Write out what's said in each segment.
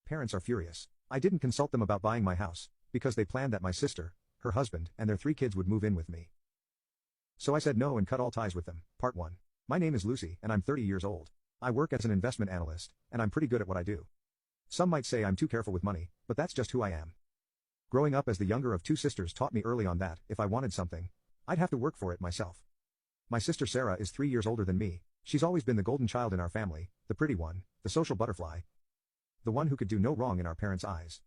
Parents are furious. I didn't consult them about buying my house, because they planned that my sister, her husband, and their 3 kids would move in with me. So I said no and cut all ties with them. Part 1. My name is Lucy, and I'm 30 years old. I work as an investment analyst, and I'm pretty good at what I do. Some might say I'm too careful with money, but that's just who I am. Growing up as the younger of 2 sisters taught me early on that, if I wanted something, I'd have to work for it myself. My sister Sarah is 3 years older than me. She's always been the golden child in our family, the pretty one, the social butterfly. The one who could do no wrong in our parents' eyes.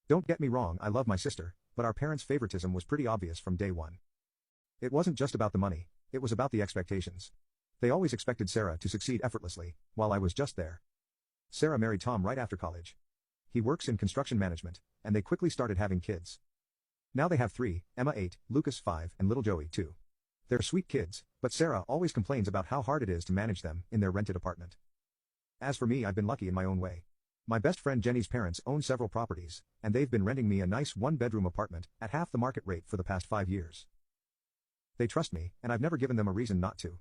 Don't get me wrong, I love my sister, but our parents' favoritism was pretty obvious from day one. It wasn't just about the money, it was about the expectations. They always expected Sarah to succeed effortlessly, while I was just there. Sarah married Tom right after college. He works in construction management, and they quickly started having kids. Now they have 3, Emma 8, Lucas 5, and little Joey 2. They're sweet kids, but Sarah always complains about how hard it is to manage them in their rented apartment. As for me, I've been lucky in my own way. My best friend Jenny's parents own several properties, and they've been renting me a nice 1-bedroom apartment at half the market rate for the past 5 years. They trust me, and I've never given them a reason not to.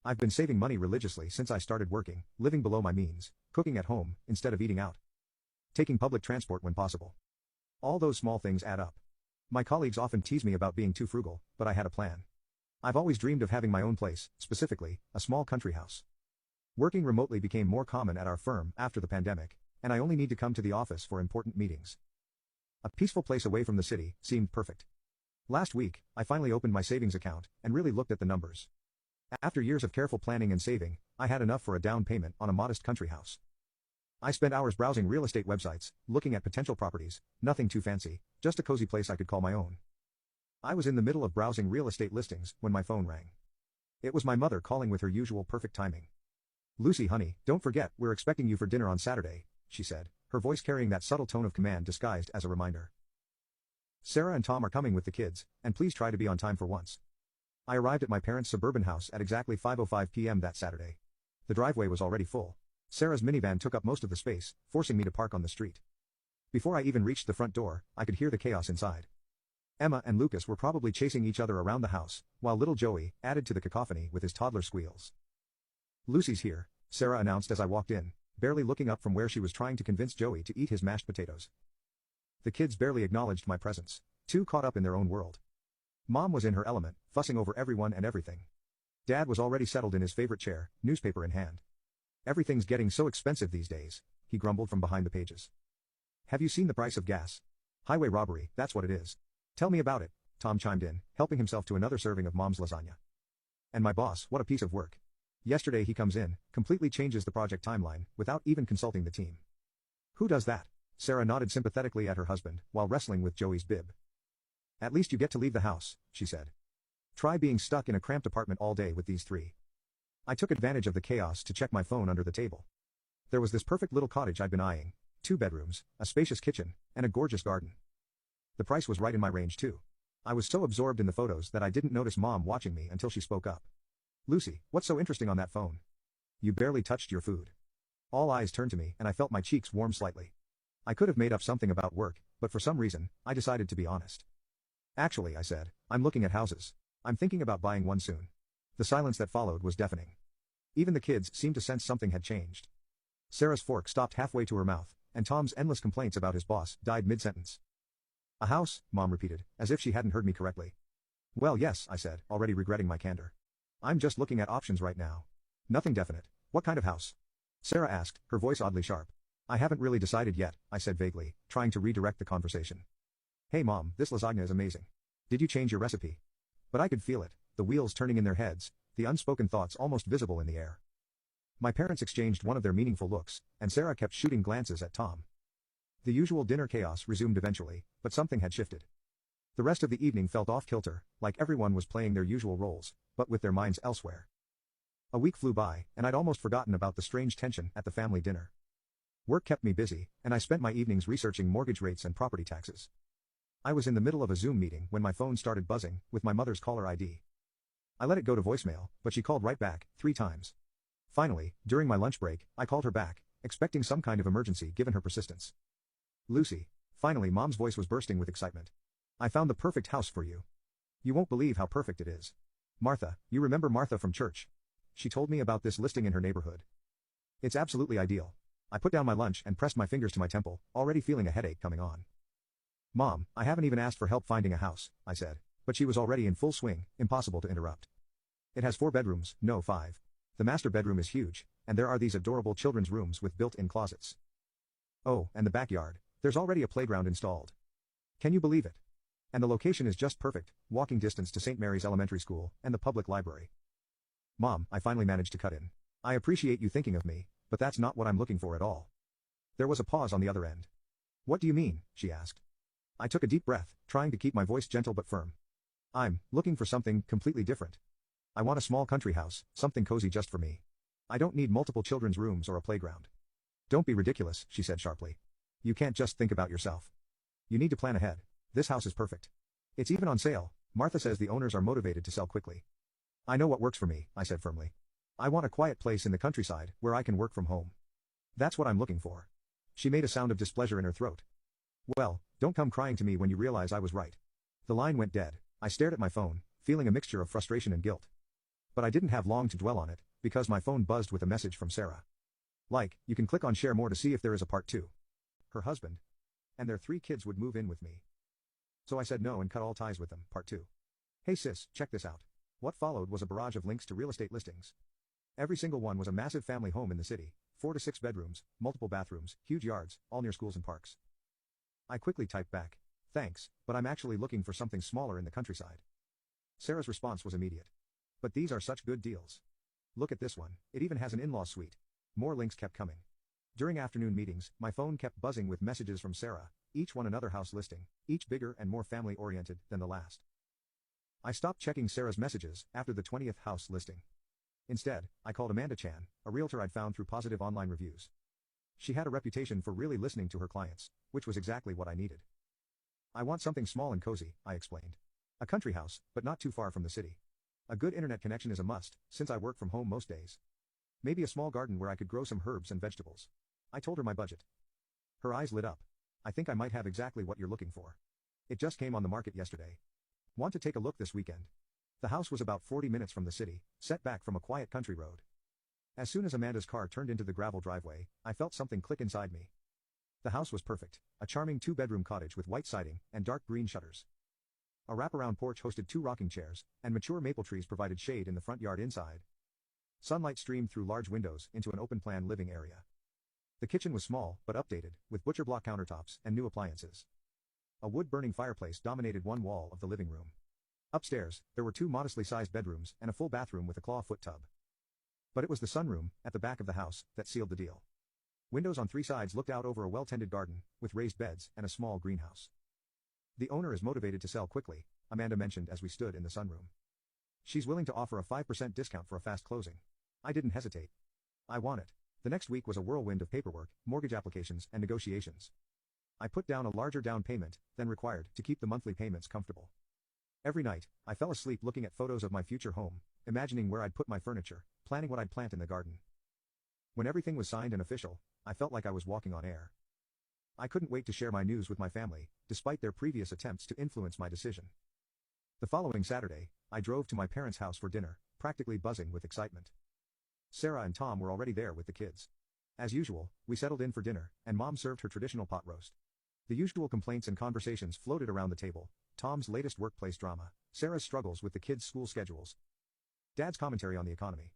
I've been saving money religiously since I started working, living below my means, cooking at home instead of eating out, taking public transport when possible. All those small things add up. My colleagues often tease me about being too frugal, but I had a plan. I've always dreamed of having my own place, specifically, a small country house. Working remotely became more common at our firm after the pandemic, and I only need to come to the office for important meetings. A peaceful place away from the city seemed perfect. Last week, I finally opened my savings account and really looked at the numbers. After years of careful planning and saving, I had enough for a down payment on a modest country house. I spent hours browsing real estate websites, looking at potential properties, nothing too fancy, just a cozy place I could call my own. I was in the middle of browsing real estate listings when my phone rang. It was my mother calling with her usual perfect timing. "Lucy, honey, don't forget, we're expecting you for dinner on Saturday," she said, her voice carrying that subtle tone of command disguised as a reminder. "Sarah and Tom are coming with the kids, and please try to be on time for once." I arrived at my parents' suburban house at exactly 5:05 p.m. that Saturday. The driveway was already full. Sarah's minivan took up most of the space, forcing me to park on the street. Before I even reached the front door, I could hear the chaos inside. Emma and Lucas were probably chasing each other around the house, while little Joey added to the cacophony with his toddler squeals. "Lucy's here," Sarah announced as I walked in, barely looking up from where she was trying to convince Joey to eat his mashed potatoes. The kids barely acknowledged my presence, too caught up in their own world. Mom was in her element, fussing over everyone and everything. Dad was already settled in his favorite chair, newspaper in hand. "Everything's getting so expensive these days," he grumbled from behind the pages. "Have you seen the price of gas? Highway robbery, that's what it is." "Tell me about it," Tom chimed in, helping himself to another serving of Mom's lasagna. "And my boss, what a piece of work. Yesterday he comes in, completely changes the project timeline, without even consulting the team." "Who does that?" Sarah nodded sympathetically at her husband, while wrestling with Joey's bib. "At least you get to leave the house," she said. "Try being stuck in a cramped apartment all day with these 3. I took advantage of the chaos to check my phone under the table. There was this perfect little cottage I'd been eyeing, 2 bedrooms, a spacious kitchen, and a gorgeous garden. The price was right in my range too. I was so absorbed in the photos that I didn't notice Mom watching me until she spoke up. "Lucy, what's so interesting on that phone? You barely touched your food." All eyes turned to me and I felt my cheeks warm slightly. I could have made up something about work, but for some reason, I decided to be honest. "Actually," I said, "I'm looking at houses. I'm thinking about buying one soon." The silence that followed was deafening. Even the kids seemed to sense something had changed. Sarah's fork stopped halfway to her mouth, and Tom's endless complaints about his boss died mid-sentence. "A house?" Mom repeated, as if she hadn't heard me correctly. "Well, yes," I said, already regretting my candor. "I'm just looking at options right now. Nothing definite." "What kind of house?" Sarah asked, her voice oddly sharp. "I haven't really decided yet," I said vaguely, trying to redirect the conversation. "Hey Mom, this lasagna is amazing. Did you change your recipe?" But I could feel it, the wheels turning in their heads, the unspoken thoughts almost visible in the air. My parents exchanged one of their meaningful looks, and Sarah kept shooting glances at Tom. The usual dinner chaos resumed eventually, but something had shifted. The rest of the evening felt off-kilter, like everyone was playing their usual roles, but with their minds elsewhere. A week flew by, and I'd almost forgotten about the strange tension at the family dinner. Work kept me busy, and I spent my evenings researching mortgage rates and property taxes. I was in the middle of a Zoom meeting when my phone started buzzing, with my mother's caller ID. I let it go to voicemail, but she called right back, 3 times. Finally, during my lunch break, I called her back, expecting some kind of emergency given her persistence. "Lucy." Finally, Mom's voice was bursting with excitement. "I found the perfect house for you. You won't believe how perfect it is. Martha, you remember Martha from church? She told me about this listing in her neighborhood. It's absolutely ideal. I put down my lunch and pressed my fingers to my temple, already feeling a headache coming on. Mom, I haven't even asked for help finding a house, I said. But she was already in full swing, impossible to interrupt. It has 4 bedrooms, no 5. The master bedroom is huge, and there are these adorable children's rooms with built-in closets. Oh, and the backyard, there's already a playground installed. Can you believe it? And the location is just perfect, walking distance to St. Mary's Elementary School and the public library. Mom, I finally managed to cut in. I appreciate you thinking of me, but that's not what I'm looking for at all. There was a pause on the other end. What do you mean? She asked. I took a deep breath, trying to keep my voice gentle but firm. I'm looking for something completely different. I want a small country house, something cozy just for me. I don't need multiple children's rooms or a playground. Don't be ridiculous, she said sharply. You can't just think about yourself. You need to plan ahead. This house is perfect. It's even on sale. Martha says the owners are motivated to sell quickly. I know what works for me, I said firmly. I want a quiet place in the countryside, where I can work from home. That's what I'm looking for. She made a sound of displeasure in her throat. Well, don't come crying to me when you realize I was right. The line went dead. I stared at my phone, feeling a mixture of frustration and guilt. But I didn't have long to dwell on it, because my phone buzzed with a message from Sarah. Like, you can click on share more to see if there is a part 2. Her husband and their 3 kids would move in with me. So I said no and cut all ties with them, part 2. Hey sis, check this out. What followed was a barrage of links to real estate listings. Every single one was a massive family home in the city, 4 to 6 bedrooms, multiple bathrooms, huge yards, all near schools and parks. I quickly typed back, thanks, but I'm actually looking for something smaller in the countryside. Sarah's response was immediate. But these are such good deals. Look at this one, it even has an in-law suite. More links kept coming. During afternoon meetings, my phone kept buzzing with messages from Sarah, each one another house listing, each bigger and more family-oriented than the last. I stopped checking Sarah's messages after the 20th house listing. Instead, I called Amanda Chan, a realtor I'd found through positive online reviews. She had a reputation for really listening to her clients, which was exactly what I needed. I want something small and cozy, I explained. A country house, but not too far from the city. A good internet connection is a must, since I work from home most days. Maybe a small garden where I could grow some herbs and vegetables. I told her my budget. Her eyes lit up. I think I might have exactly what you're looking for. It just came on the market yesterday. Want to take a look this weekend? The house was about 40 minutes from the city, set back from a quiet country road. As soon as Amanda's car turned into the gravel driveway, I felt something click inside me. The house was perfect, a charming 2-bedroom cottage with white siding and dark green shutters. A wraparound porch hosted 2 rocking chairs, and mature maple trees provided shade in the front yard inside. Sunlight streamed through large windows into an open-plan living area. The kitchen was small, but updated, with butcher block countertops and new appliances. A wood-burning fireplace dominated one wall of the living room. Upstairs, there were 2 modestly sized bedrooms and a full bathroom with a claw-foot tub. But it was the sunroom, at the back of the house, that sealed the deal. Windows on 3 sides looked out over a well-tended garden, with raised beds and a small greenhouse. The owner is motivated to sell quickly, Amanda mentioned as we stood in the sunroom. She's willing to offer a 5% discount for a fast closing. I didn't hesitate. I want it. The next week was a whirlwind of paperwork, mortgage applications, and negotiations. I put down a larger down payment than required to keep the monthly payments comfortable. Every night, I fell asleep looking at photos of my future home, imagining where I'd put my furniture, planning what I'd plant in the garden. When everything was signed and official, I felt like I was walking on air. I couldn't wait to share my news with my family, despite their previous attempts to influence my decision. The following Saturday, I drove to my parents' house for dinner, practically buzzing with excitement. Sarah and Tom were already there with the kids. As usual, we settled in for dinner, and Mom served her traditional pot roast. The usual complaints and conversations floated around the table: Tom's latest workplace drama, Sarah's struggles with the kids' school schedules, Dad's commentary on the economy.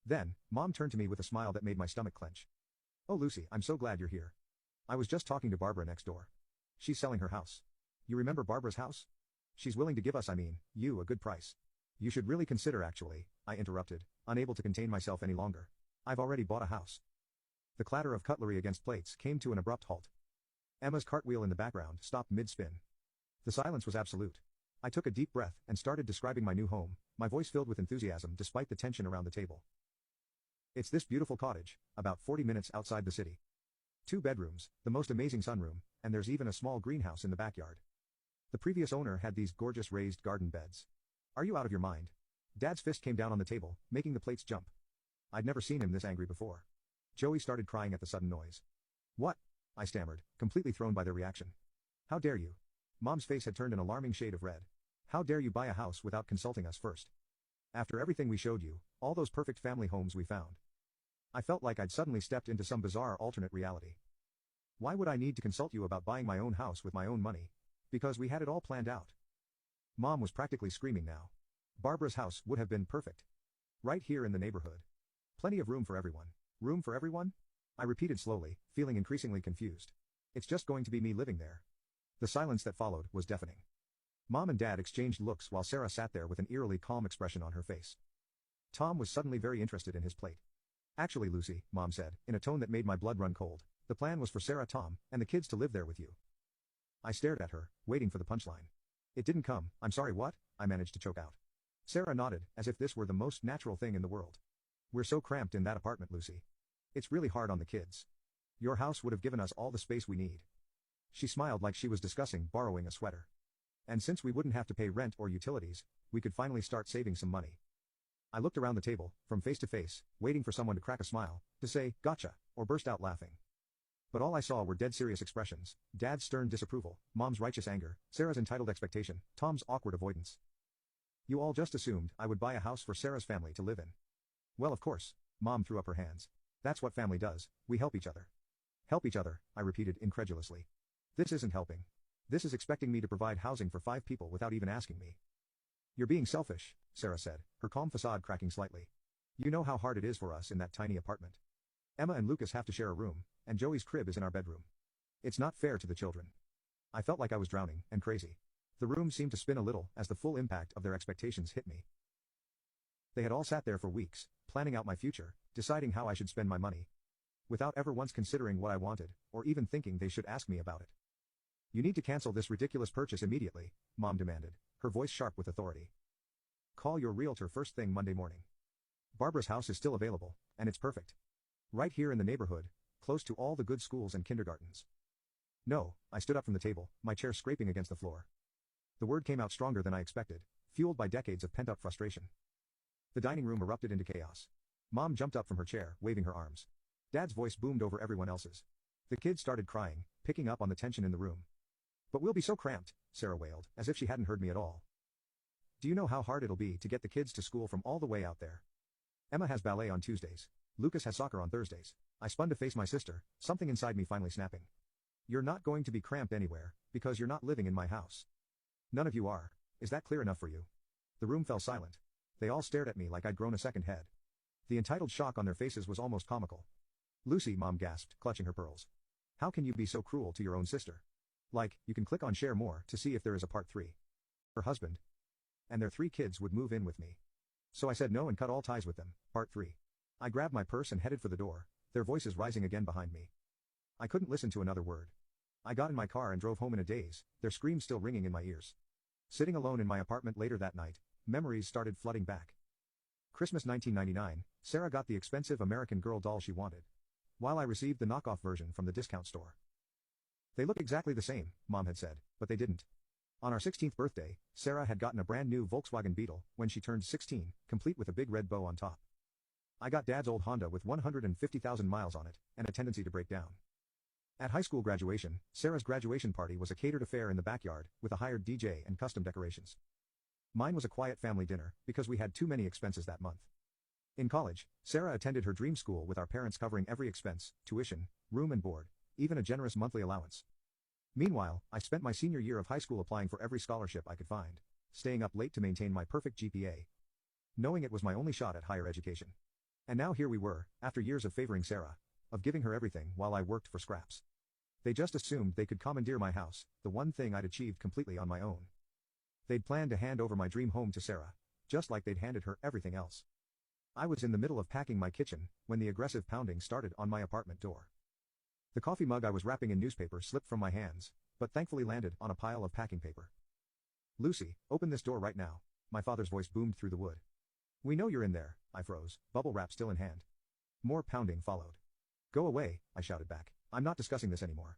Then, Mom turned to me with a smile that made my stomach clench. Oh Lucy, I'm so glad you're here. I was just talking to Barbara next door. She's selling her house. You remember Barbara's house? She's willing to give us, you, a good price. You should really consider actually, I interrupted, unable to contain myself any longer. I've already bought a house. The clatter of cutlery against plates came to an abrupt halt. Emma's cartwheel in the background stopped mid-spin. The silence was absolute. I took a deep breath and started describing my new home, my voice filled with enthusiasm despite the tension around the table. It's this beautiful cottage, about 40 minutes outside the city. 2 bedrooms, the most amazing sunroom, and there's even a small greenhouse in the backyard. The previous owner had these gorgeous raised garden beds. Are you out of your mind? Dad's fist came down on the table, making the plates jump. I'd never seen him this angry before. Joey started crying at the sudden noise. What? I stammered, completely thrown by their reaction. How dare you? Mom's face had turned an alarming shade of red. How dare you buy a house without consulting us first? After everything we showed you, all those perfect family homes we found. I felt like I'd suddenly stepped into some bizarre alternate reality. Why would I need to consult you about buying my own house with my own money? Because we had it all planned out. Mom was practically screaming now. Barbara's house would have been perfect. Right here in the neighborhood. Plenty of room for everyone. Room for everyone? I repeated slowly, feeling increasingly confused. It's just going to be me living there. The silence that followed was deafening. Mom and Dad exchanged looks while Sarah sat there with an eerily calm expression on her face. Tom was suddenly very interested in his plate. Actually, Lucy, Mom said, in a tone that made my blood run cold, the plan was for Sarah, Tom, and the kids to live there with you. I stared at her, waiting for the punchline. It didn't come. I'm sorry, what? I managed to choke out. Sarah nodded, as if this were the most natural thing in the world. We're so cramped in that apartment, Lucy. It's really hard on the kids. Your house would have given us all the space we need. She smiled like she was discussing borrowing a sweater. And since we wouldn't have to pay rent or utilities, we could finally start saving some money. I looked around the table, from face to face, waiting for someone to crack a smile, to say, gotcha, or burst out laughing. But all I saw were dead serious expressions, Dad's stern disapproval, Mom's righteous anger, Sarah's entitled expectation, Tom's awkward avoidance. You all just assumed I would buy a house for Sarah's family to live in. Well, of course. Mom threw up her hands. That's what family does, we help each other. Help each other, I repeated incredulously. This isn't helping. This is expecting me to provide housing for 5 people without even asking me. You're being selfish, Sarah said, her calm facade cracking slightly. You know how hard it is for us in that tiny apartment. Emma and Lucas have to share a room, and Joey's crib is in our bedroom. It's not fair to the children. I felt like I was drowning, and crazy. The room seemed to spin a little as the full impact of their expectations hit me. They had all sat there for weeks, planning out my future, deciding how I should spend my money. Without ever once considering what I wanted, or even thinking they should ask me about it. You need to cancel this ridiculous purchase immediately, Mom demanded, her voice sharp with authority. Call your realtor first thing Monday morning. Barbara's house is still available, and it's perfect. Right here in the neighborhood, close to all the good schools and kindergartens. No, I stood up from the table, my chair scraping against the floor. The word came out stronger than I expected, fueled by decades of pent-up frustration. The dining room erupted into chaos. Mom jumped up from her chair, waving her arms. Dad's voice boomed over everyone else's. The kids started crying, picking up on the tension in the room. But we'll be so cramped, Sarah wailed, as if she hadn't heard me at all. Do you know how hard it'll be to get the kids to school from all the way out there? Emma has ballet on Tuesdays. Lucas has soccer on Thursdays. I spun to face my sister, something inside me finally snapping. You're not going to be cramped anywhere, because you're not living in my house. None of you are. Is that clear enough for you? The room fell silent. They all stared at me like I'd grown a second head. The entitled shock on their faces was almost comical. Lucy, Mom gasped, clutching her pearls. How can you be so cruel to your own sister? Like, you can click on share more to see if there is a part 3. Her husband and their 3 kids would move in with me. So I said no and cut all ties with them, part 3. I grabbed my purse and headed for the door, their voices rising again behind me. I couldn't listen to another word. I got in my car and drove home in a daze, their screams still ringing in my ears. Sitting alone in my apartment later that night, memories started flooding back. Christmas 1999, Sarah got the expensive American Girl doll she wanted, while I received the knockoff version from the discount store. They look exactly the same, Mom had said, but they didn't. On our 16th birthday, Sarah had gotten a brand new Volkswagen Beetle when she turned 16, complete with a big red bow on top. I got Dad's old Honda with 150,000 miles on it, and a tendency to break down. At high school graduation, Sarah's graduation party was a catered affair in the backyard, with a hired DJ and custom decorations. Mine was a quiet family dinner, because we had too many expenses that month. In college, Sarah attended her dream school with our parents covering every expense, tuition, room and board, even a generous monthly allowance. Meanwhile, I spent my senior year of high school applying for every scholarship I could find, staying up late to maintain my perfect GPA, knowing it was my only shot at higher education. And now here we were, after years of favoring Sarah, of giving her everything while I worked for scraps. They just assumed they could commandeer my house, the one thing I'd achieved completely on my own. They'd planned to hand over my dream home to Sarah, just like they'd handed her everything else. I was in the middle of packing my kitchen, when the aggressive pounding started on my apartment door. The coffee mug I was wrapping in newspaper slipped from my hands, but thankfully landed on a pile of packing paper. Lucy, open this door right now, my father's voice boomed through the wood. We know you're in there, I froze, bubble wrap still in hand. More pounding followed. Go away, I shouted back, I'm not discussing this anymore.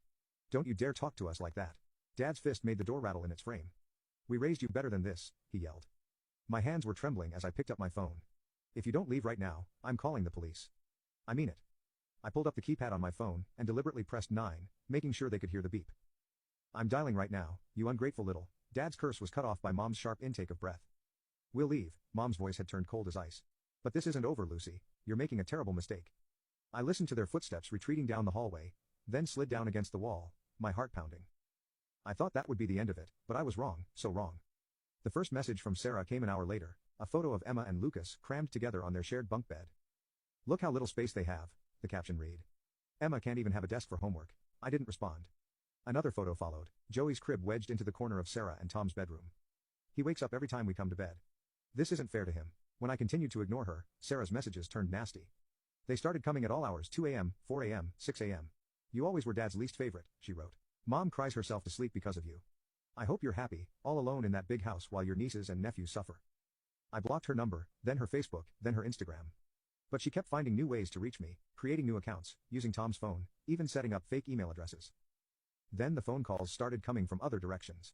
Don't you dare talk to us like that. Dad's fist made the door rattle in its frame. We raised you better than this, he yelled. My hands were trembling as I picked up my phone. If you don't leave right now, I'm calling the police. I mean it. I pulled up the keypad on my phone and deliberately pressed 9, making sure they could hear the beep. I'm dialing right now, you ungrateful little. Dad's curse was cut off by Mom's sharp intake of breath. We'll leave, Mom's voice had turned cold as ice. But this isn't over, Lucy. You're making a terrible mistake. I listened to their footsteps retreating down the hallway, then slid down against the wall, my heart pounding. I thought that would be the end of it, but I was wrong, so wrong. The first message from Sarah came an hour later, a photo of Emma and Lucas crammed together on their shared bunk bed. "Look how little space they have," the caption read. "Emma can't even have a desk for homework." I didn't respond. Another photo followed, Joey's crib wedged into the corner of Sarah and Tom's bedroom. "He wakes up every time we come to bed. This isn't fair to him." When I continued to ignore her, Sarah's messages turned nasty. They started coming at all hours: 2 a.m., 4 a.m., 6 a.m. "You always were Dad's least favorite," she wrote. "Mom cries herself to sleep because of you. I hope you're happy, all alone in that big house while your nieces and nephews suffer." I blocked her number, then her Facebook, then her Instagram. But she kept finding new ways to reach me, creating new accounts, using Tom's phone, even setting up fake email addresses. Then the phone calls started coming from other directions.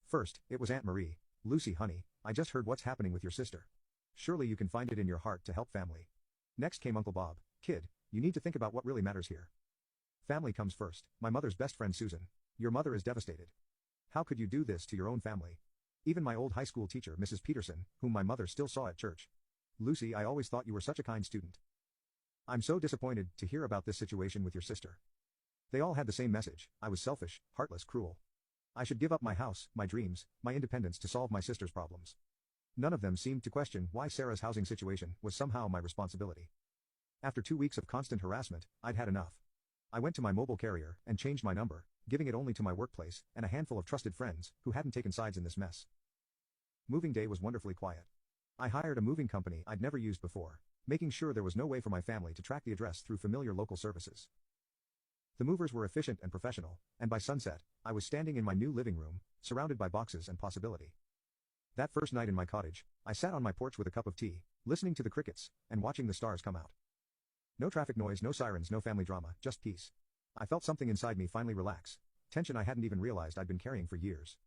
First, it was Aunt Marie. "Lucy, honey, I just heard what's happening with your sister. Surely you can find it in your heart to help family." Next came Uncle Bob. "Kid, you need to think about what really matters here. Family comes first. My mother's best friend Susan. Your mother is devastated. How could you do this to your own family? Even my old high school teacher, Mrs. Peterson, whom my mother still saw at church. Lucy, I always thought you were such a kind student. I'm so disappointed to hear about this situation with your sister." They all had the same message: I was selfish, heartless, cruel. I should give up my house, my dreams, my independence to solve my sister's problems. None of them seemed to question why Sarah's housing situation was somehow my responsibility. After 2 weeks of constant harassment, I'd had enough. I went to my mobile carrier and changed my number, giving it only to my workplace and a handful of trusted friends who hadn't taken sides in this mess. Moving day was wonderfully quiet. I hired a moving company I'd never used before, making sure there was no way for my family to track the address through familiar local services. The movers were efficient and professional, and by sunset, I was standing in my new living room, surrounded by boxes and possibility. That first night in my cottage, I sat on my porch with a cup of tea, listening to the crickets, and watching the stars come out. No traffic noise, no sirens, no family drama, just peace. I felt something inside me finally relax, tension I hadn't even realized I'd been carrying for years.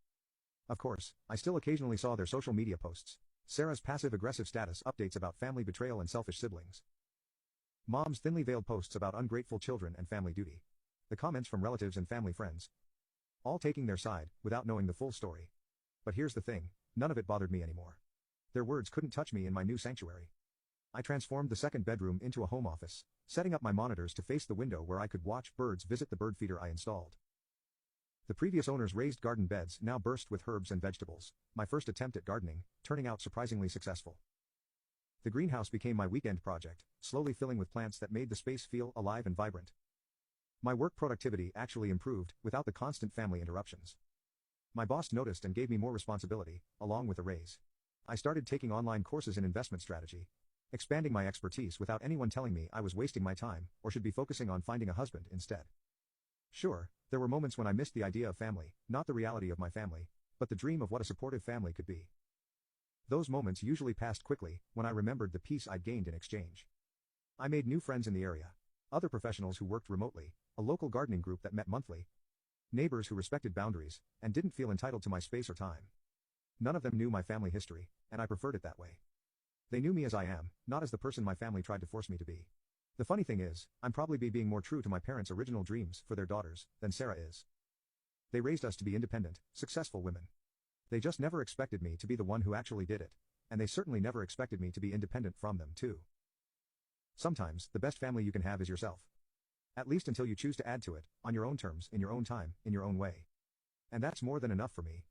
Of course, I still occasionally saw their social media posts. Sarah's passive-aggressive status updates about family betrayal and selfish siblings. Mom's thinly veiled posts about ungrateful children and family duty. The comments from relatives and family friends. All taking their side, without knowing the full story. But here's the thing, none of it bothered me anymore. Their words couldn't touch me in my new sanctuary. I transformed the second bedroom into a home office, setting up my monitors to face the window where I could watch birds visit the bird feeder I installed. The previous owner's raised garden beds now burst with herbs and vegetables, my first attempt at gardening, turning out surprisingly successful. The greenhouse became my weekend project, slowly filling with plants that made the space feel alive and vibrant. My work productivity actually improved, without the constant family interruptions. My boss noticed and gave me more responsibility, along with a raise. I started taking online courses in investment strategy, expanding my expertise without anyone telling me I was wasting my time, or should be focusing on finding a husband instead. Sure, there were moments when I missed the idea of family, not the reality of my family, but the dream of what a supportive family could be. Those moments usually passed quickly, when I remembered the peace I'd gained in exchange. I made new friends in the area. Other professionals who worked remotely, a local gardening group that met monthly, neighbors who respected boundaries, and didn't feel entitled to my space or time. None of them knew my family history, and I preferred it that way. They knew me as I am, not as the person my family tried to force me to be. The funny thing is, I'm probably being more true to my parents' original dreams for their daughters than Sarah is. They raised us to be independent, successful women. They just never expected me to be the one who actually did it, and they certainly never expected me to be independent from them too. Sometimes, the best family you can have is yourself. At least until you choose to add to it, on your own terms, in your own time, in your own way. And that's more than enough for me.